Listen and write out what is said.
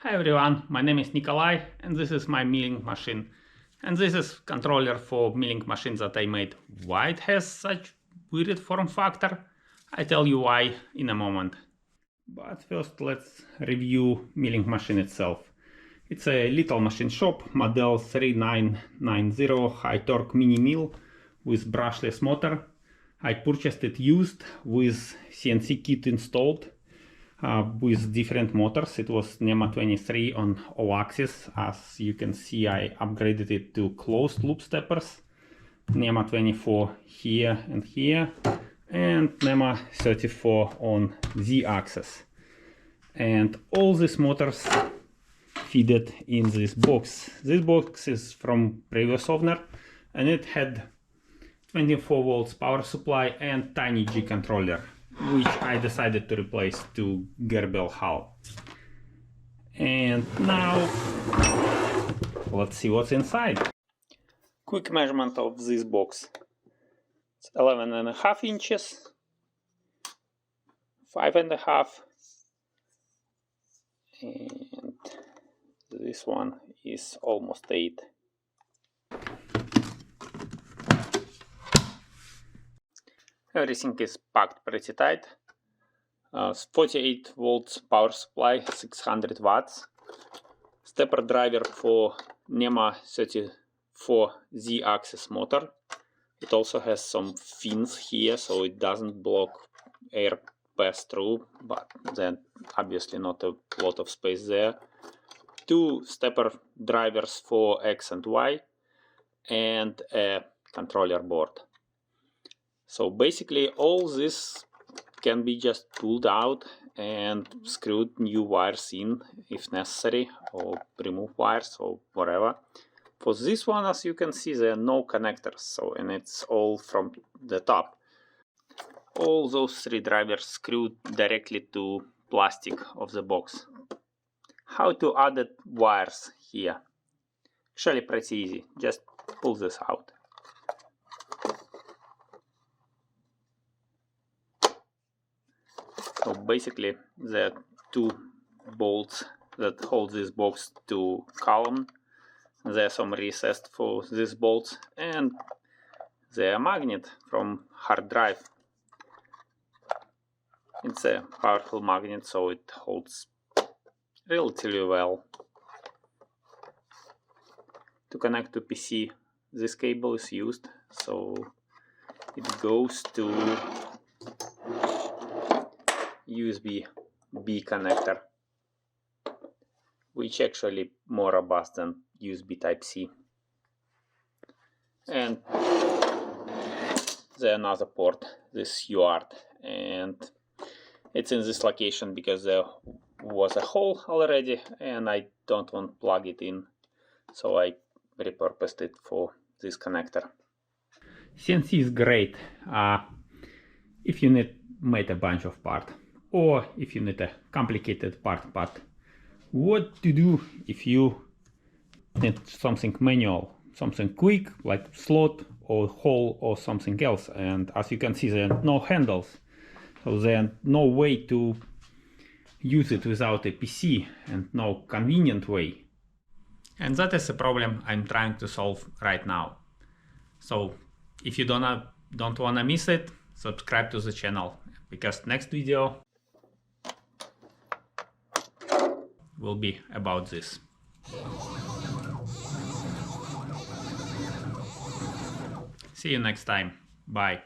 Hi everyone, my name is Nikolai and this is my milling machine. And this is controller for milling machine that I made. Why it has such weird form factor? I tell you why in a moment. But first let's review milling machine itself. It's a little machine shop, model 3990 HiTorque mini mill with brushless motor. I purchased it used with CNC kit installed. With different motors. It was NEMA 23 on all axis. As you can see, I upgraded it to closed loop steppers. NEMA 24 here and here, and NEMA 34 on Z axis. And all these motors fitted in this box. This box is from previous owner, and it had 24 volts power supply and tiny G controller, which I decided to replace to Gerbil hull. And now let's see what's inside. Quick measurement of this box. It's 11.5 inches, 5.5, and this one is almost 8. Everything is packed pretty tight. 48 volts power supply, 600 watts. Stepper driver for NEMA 34 Z axis motor. It also has some fins here, so it doesn't block air pass through, but then obviously not a lot of space there. 2 stepper drivers for X and Y, and a controller board. So basically all this can be just pulled out and screwed new wires in if necessary, or remove wires or whatever. For this one, as you can see, there are no connectors, so, and it's all from the top. All those 3 drivers screwed directly to plastic of the box. How to add the wires here? Actually pretty easy, just pull this out. So basically there are 2 bolts that hold this box to column. There are some recessed for these bolts, and there are magnet from hard drive. It's a powerful magnet, so it holds relatively well. To connect to PC, this cable is used, so it goes to USB-B connector, which actually more robust than USB Type-C. And there's another port, this UART, and it's in this location because there was a hole already and I don't want to plug it in, so I repurposed it for this connector. CNC is great if you need made a bunch of parts, or if you need a complicated part. But what to do if you need something manual, something quick like slot or hole or something else? And as you can see, there are no handles, so there are no way to use it without a PC, and no convenient way. And that is a problem I'm trying to solve right now. So if you don't wanna miss it, subscribe to the channel, because next video will be about this. See you next time. Bye.